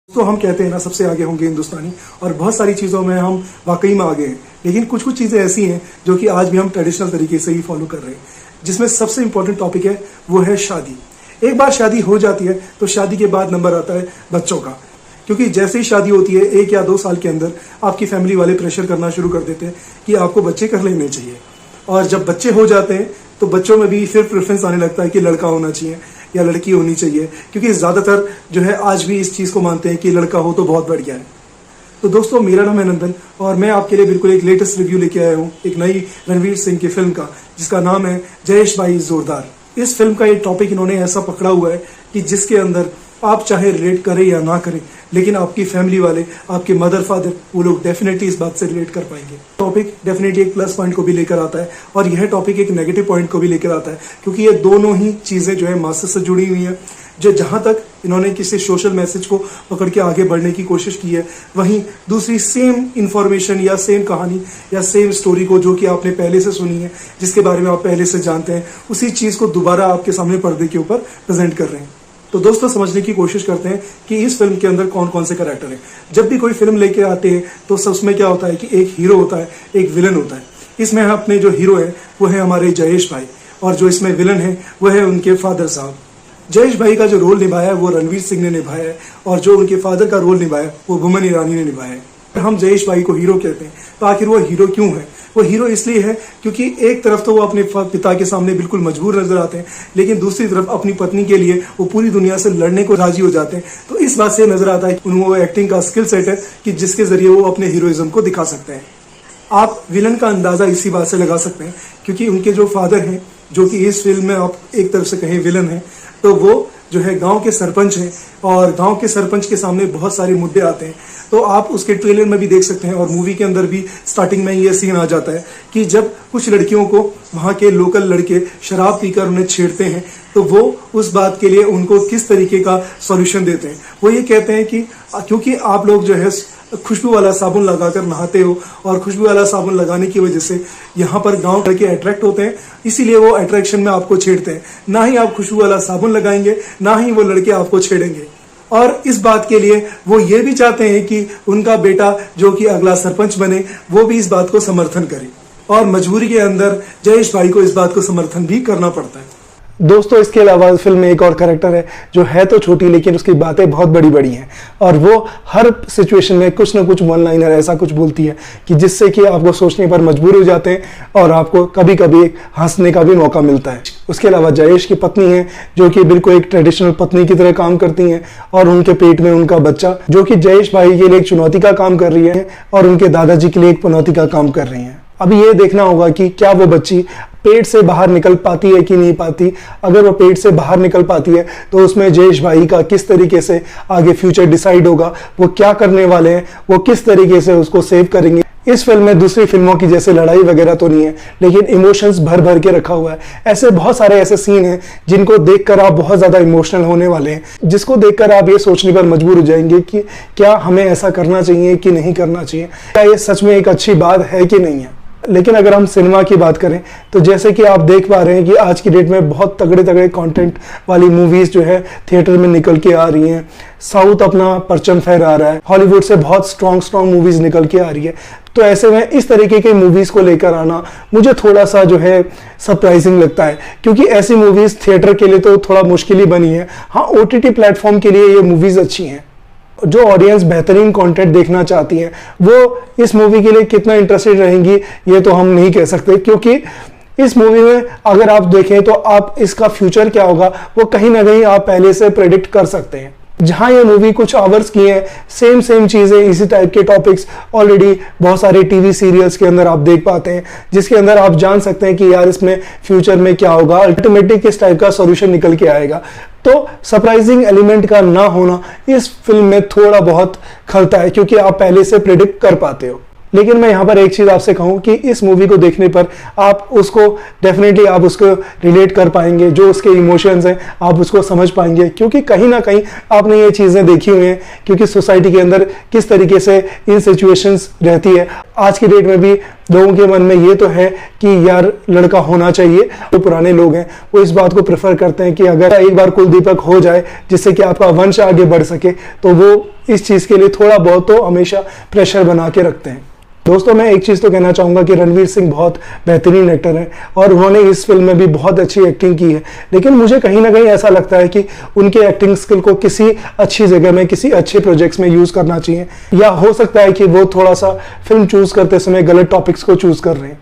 तो हम कहते हैं ना सबसे आगे होंगे हिंदुस्तानी, और बहुत सारी चीज़ों में हम वाकई में आगे हैं। लेकिन कुछ कुछ चीज़ें ऐसी हैं जो कि आज भी हम ट्रेडिशनल तरीके से ही फॉलो कर रहे हैं, जिसमें सबसे इंपॉर्टेंट टॉपिक है वो है शादी। एक बार शादी हो जाती है तो शादी के बाद नंबर आता है बच्चों का, क्योंकि जैसे ही शादी होती है 1 या 2 साल के अंदर आपकी फैमिली वाले प्रेशर करना शुरू कर देते हैं कि आपको बच्चे कर लेने चाहिए। और जब बच्चे हो जाते हैं तो बच्चों में भी फिर प्रेफरेंस आने लगता है कि लड़का होना चाहिए या लड़की होनी चाहिए, क्योंकि ज़्यादातर जो है आज भी इस चीज़ को मानते हैं कि लड़का हो तो बहुत बढ़िया है। तो दोस्तों, मेरा नाम है नंदन और मैं आपके लिए बिल्कुल एक लेटेस्ट रिव्यू लेके आया हूँ एक नई रणवीर सिंह की फिल्म का, जिसका नाम है जयेश भाई जोरदार। इस फिल्म का ये टॉपिक इन्होंने ऐसा पकड़ा हुआ है कि जिसके अंदर आप चाहे रिलेट करें या ना करें, लेकिन आपकी फैमिली वाले, आपके मदर फादर, वो लोग डेफिनेटली इस बात से रिलेट कर पाएंगे। टॉपिक डेफिनेटली एक प्लस पॉइंट को भी लेकर आता है और यह टॉपिक एक नेगेटिव पॉइंट को भी लेकर आता है, क्योंकि ये दोनों ही चीज़ें जो है मास्टर से जुड़ी हुई हैं। जो जहाँ तक इन्होंने किसी सोशल मैसेज को पकड़ के आगे बढ़ने की कोशिश की है, वहीं दूसरी सेम इन्फॉर्मेशन या सेम कहानी या सेम स्टोरी को जो कि आपने पहले से सुनी है, जिसके बारे में आप पहले से जानते हैं, उसी चीज़ को दोबारा आपके सामने पर्दे के ऊपर प्रेजेंट कर रहे हैं। तो दोस्तों, समझने की कोशिश करते हैं कि इस फिल्म के अंदर कौन कौन से कैरेक्टर हैं। जब भी कोई फिल्म लेके आते हैं तो उसमें क्या होता है कि एक हीरो होता है, एक विलन होता है। इसमें अपने जो हीरो है वो है हमारे जयेश भाई, और जो इसमें विलन है वो है उनके फादर साहब। जयेश भाई का जो रोल निभाया है वो रणवीर सिंह ने निभाया है, और जो उनके फादर का रोल निभाया वो बोमन ईरानी ने निभाया है। हम जयेश भाई को हीरो कहते हैं, तो आखिर वो हीरो क्यों है? वो हीरो इसलिए है क्योंकि एक तरफ तो वो अपने पिता के सामने बिल्कुल मजबूर नजर आते हैं, लेकिन दूसरी तरफ अपनी पत्नी के लिए वो पूरी दुनिया से लड़ने को राजी हो जाते हैं। तो इस बात से नजर आता है कि उनको एक्टिंग का स्किल सेट है कि जिसके जरिए वो अपने हीरोइज्म को दिखा सकते हैं। आप विलन का अंदाजा इसी बात से लगा सकते हैं, क्योंकि उनके जो फादर हैं, जो कि इस फिल्म में आप एक तरफ से कहें विलन है, तो वो जो है गांव के सरपंच हैं, और गांव के सरपंच के सामने बहुत सारे मुद्दे आते हैं। तो आप उसके ट्रेलर में भी देख सकते हैं, और मूवी के अंदर भी स्टार्टिंग में ये सीन आ जाता है कि जब कुछ लड़कियों को वहाँ के लोकल लड़के शराब पीकर उन्हें छेड़ते हैं, तो वो उस बात के लिए उनको किस तरीके का सॉल्यूशन देते हैं। वो ये कहते हैं कि क्योंकि आप लोग जो है खुशबू वाला साबुन लगाकर नहाते हो, और खुशबू वाला साबुन लगाने की वजह से यहाँ पर गांव लड़के अट्रैक्ट होते हैं, इसीलिए वो अट्रैक्शन में आपको छेड़ते हैं। ना ही आप खुशबू वाला साबुन लगाएंगे, ना ही वो लड़के आपको छेड़ेंगे। और इस बात के लिए वो ये भी चाहते हैं कि उनका बेटा जो कि अगला सरपंच बने, वो भी इस बात को समर्थन करे, और मजबूरी के अंदर जयेश भाई को इस बात को समर्थन भी करना पड़ता है। दोस्तों, इसके अलावा फिल्म में एक और कैरेक्टर है जो है तो छोटी, लेकिन उसकी बातें बहुत बड़ी बड़ी हैं, और वो हर सिचुएशन में कुछ ना कुछ वन लाइनर ऐसा कुछ बोलती है कि जिससे कि आपको सोचने पर मजबूर हो जाते हैं, और आपको कभी कभी हंसने का भी मौका मिलता है। उसके अलावा जयेश की पत्नी है, जो कि बिल्कुल एक ट्रेडिशनल पत्नी की तरह काम करती हैं, और उनके पेट में उनका बच्चा, जो कि जयेश भाई के लिए एक चुनौती का काम कर रही है, और उनके दादाजी के लिए एक चुनौती का काम कर रही हैं। अभी ये देखना होगा कि क्या वो बच्ची पेट से बाहर निकल पाती है कि नहीं पाती। अगर वो पेट से बाहर निकल पाती है तो उसमें जयेश भाई का किस तरीके से आगे फ्यूचर डिसाइड होगा, वो क्या करने वाले हैं, वो किस तरीके से उसको सेव करेंगे। इस फिल्म में दूसरी फिल्मों की जैसे लड़ाई वगैरह तो नहीं है, लेकिन इमोशंस भर भर के रखा हुआ है। ऐसे बहुत सारे ऐसे सीन हैं जिनको देखकर आप बहुत ज्यादा इमोशनल होने वाले हैं, जिसको देखकर आप ये सोचने पर मजबूर हो जाएंगे कि क्या हमें ऐसा करना चाहिए कि नहीं करना चाहिए, क्या ये सच में एक अच्छी बात है कि नहीं है। लेकिन अगर हम सिनेमा की बात करें तो जैसे कि आप देख पा रहे हैं कि आज की डेट में बहुत तगड़े तगड़े कंटेंट वाली मूवीज जो है थिएटर में निकल के आ रही हैं। साउथ अपना परचम फहरा रहा है, हॉलीवुड से बहुत स्ट्रॉन्ग मूवीज निकल के आ रही है। तो ऐसे में इस तरीके के मूवीज को लेकर आना मुझे थोड़ा सा जो है सरप्राइजिंग लगता है, क्योंकि ऐसी मूवीज थिएटर के लिए तो थोड़ा मुश्किल ही बनी है। हाँ, OTT प्लेटफॉर्म के लिए ये मूवीज अच्छी हैं। जो ऑडियंस बेहतरीन कंटेंट देखना चाहती है वो इस मूवी के लिए कितना इंटरेस्टेड रहेंगी ये तो हम नहीं कह सकते, क्योंकि इस मूवी में अगर आप देखें तो आप इसका फ्यूचर क्या होगा वो कहीं ना कहीं आप पहले से प्रेडिक्ट कर सकते हैं। जहां ये मूवी कुछ आवर्स की है, सेम चीजें, इसी टाइप के टॉपिक्स ऑलरेडी बहुत सारे टीवी सीरियल्स के अंदर आप देख पाते हैं, जिसके अंदर आप जान सकते हैं कि यार इसमें फ्यूचर में क्या होगा, अल्टीमेटली किस टाइप का सॉल्यूशन निकल के आएगा। तो सरप्राइजिंग एलिमेंट का ना होना इस फिल्म में थोड़ा बहुत खलता है, क्योंकि आप पहले से प्रेडिक्ट कर पाते हो। लेकिन मैं यहाँ पर एक चीज आपसे कहूँ कि इस मूवी को देखने पर आप उसको डेफिनेटली आप उसको रिलेट कर पाएंगे, जो उसके इमोशंस हैं आप उसको समझ पाएंगे, क्योंकि कहीं ना कहीं आपने ये चीजें देखी हुई हैं, क्योंकि सोसाइटी के अंदर किस तरीके से इन सिचुएशंस रहती है। आज की डेट में भी लोगों के मन में ये तो है कि यार लड़का होना चाहिए। जो पुराने लोग हैं वो इस बात को प्रेफर करते हैं कि अगर एक बार कुलदीपक हो जाए जिससे कि आपका वंश आगे बढ़ सके, तो वो इस चीज़ के लिए थोड़ा बहुत तो हमेशा प्रेशर बना के रखते हैं। दोस्तों मैं एक चीज़ तो कहना चाहूँगा कि रणवीर सिंह बहुत बेहतरीन एक्टर हैं और उन्होंने इस फिल्म में भी बहुत अच्छी एक्टिंग की है, लेकिन मुझे कहीं ना कहीं ऐसा लगता है कि उनके एक्टिंग स्किल को किसी अच्छी जगह में, किसी अच्छे प्रोजेक्ट्स में यूज़ करना चाहिए, या हो सकता है कि वो थोड़ा सा फिल्म चूज़ करते समय गलत टॉपिक्स को चूज़ कर रहे हैं।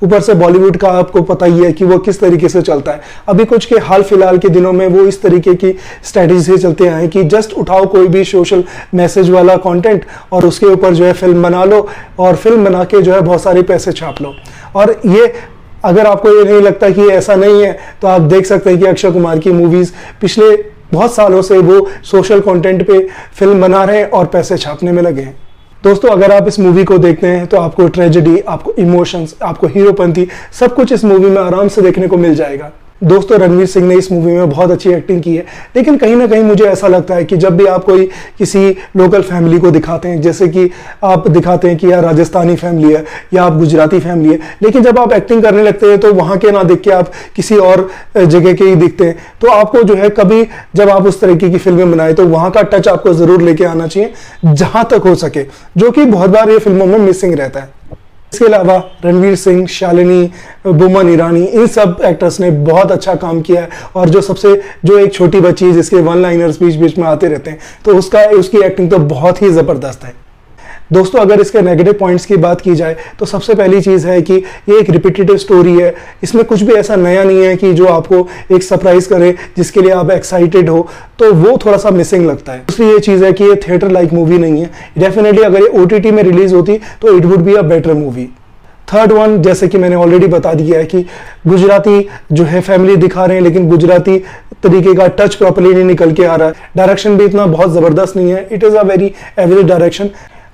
ऊपर से बॉलीवुड का आपको पता ही है कि वो किस तरीके से चलता है। अभी कुछ के हाल फिलहाल के दिनों में वो इस तरीके की स्ट्रैटेजी से चलते आए कि जस्ट उठाओ कोई भी सोशल मैसेज वाला कंटेंट और उसके ऊपर जो है फिल्म बना लो, और फिल्म बना के जो है बहुत सारे पैसे छाप लो। और ये अगर आपको ये नहीं लगता कि ऐसा नहीं है, तो आप देख सकते हैं कि अक्षय कुमार की मूवीज़ पिछले बहुत सालों से वो सोशल कंटेंट पे फिल्म बना रहे हैं और पैसे छापने में लगे हैं। दोस्तों अगर आप इस मूवी को देखते हैं तो आपको ट्रेजेडी, आपको इमोशंस, आपको हीरोपंती, सब कुछ इस मूवी में आराम से देखने को मिल जाएगा। दोस्तों रणवीर सिंह ने इस मूवी में बहुत अच्छी एक्टिंग की है, लेकिन कहीं ना कहीं मुझे ऐसा लगता है कि जब भी आप कोई किसी लोकल फैमिली को दिखाते हैं, जैसे कि आप दिखाते हैं कि यार राजस्थानी फैमिली है या आप गुजराती फैमिली है, लेकिन जब आप एक्टिंग करने लगते हैं तो वहाँ के ना दिख के आप किसी और जगह के ही दिखते हैं, तो आपको जो है कभी जब आप उस तरीके की फिल्में बनाए तो वहाँ का टच आपको ज़रूर लेके आना चाहिए जहाँ तक हो सके, जो कि बहुत बार ये फिल्मों में मिसिंग रहता है। इसके अलावा रणवीर सिंह, शालिनी, बोमन ईरानी, इन सब एक्टर्स ने बहुत अच्छा काम किया है। और जो एक छोटी बच्ची है जिसके वन लाइनर्स बीच बीच में आते रहते हैं, तो उसकी एक्टिंग तो बहुत ही ज़बरदस्त है। दोस्तों अगर इसके नेगेटिव पॉइंट्स की बात की जाए तो सबसे पहली चीज़ है कि ये एक रिपीटेटिव स्टोरी है। इसमें कुछ भी ऐसा नया नहीं है कि जो आपको एक सरप्राइज करे, जिसके लिए आप एक्साइटेड हो, तो वो थोड़ा सा मिसिंग लगता है। दूसरी ये चीज़ है कि ये थिएटर लाइक मूवी नहीं है। डेफिनेटली अगर ये OTT में रिलीज होती तो it would be a better movie. Third one, जैसे कि मैंने ऑलरेडी बता दिया है कि गुजराती जो है फैमिली दिखा रहे हैं, लेकिन गुजराती तरीके का टच प्रॉपर्ली नहीं निकल के आ रहा है। डायरेक्शन भी इतना बहुत ज़बरदस्त नहीं है, it is a very average direction,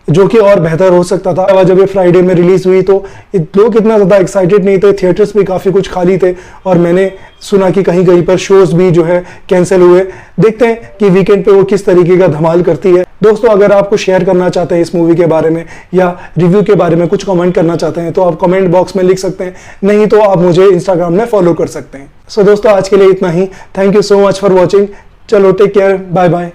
जो कि और बेहतर हो सकता था। जब ये फ्राइडे में रिलीज हुई तो लोग इतना ज़्यादा एक्साइटेड नहीं थे, थिएटर्स भी काफ़ी कुछ खाली थे, और मैंने सुना कि कहीं कहीं पर शोज भी जो है कैंसिल हुए। देखते हैं कि वीकेंड पे वो किस तरीके का धमाल करती है। दोस्तों अगर आपको शेयर करना चाहते हैं इस मूवी के बारे में या रिव्यू के बारे में कुछ कमेंट करना चाहते हैं तो आप कमेंट बॉक्स में लिख सकते हैं, नहीं तो आप मुझे इंस्टाग्राम में फॉलो कर सकते हैं। सो दोस्तों आज के लिए इतना ही। Thank you so much for watching. चलो टेक केयर, बाय बाय।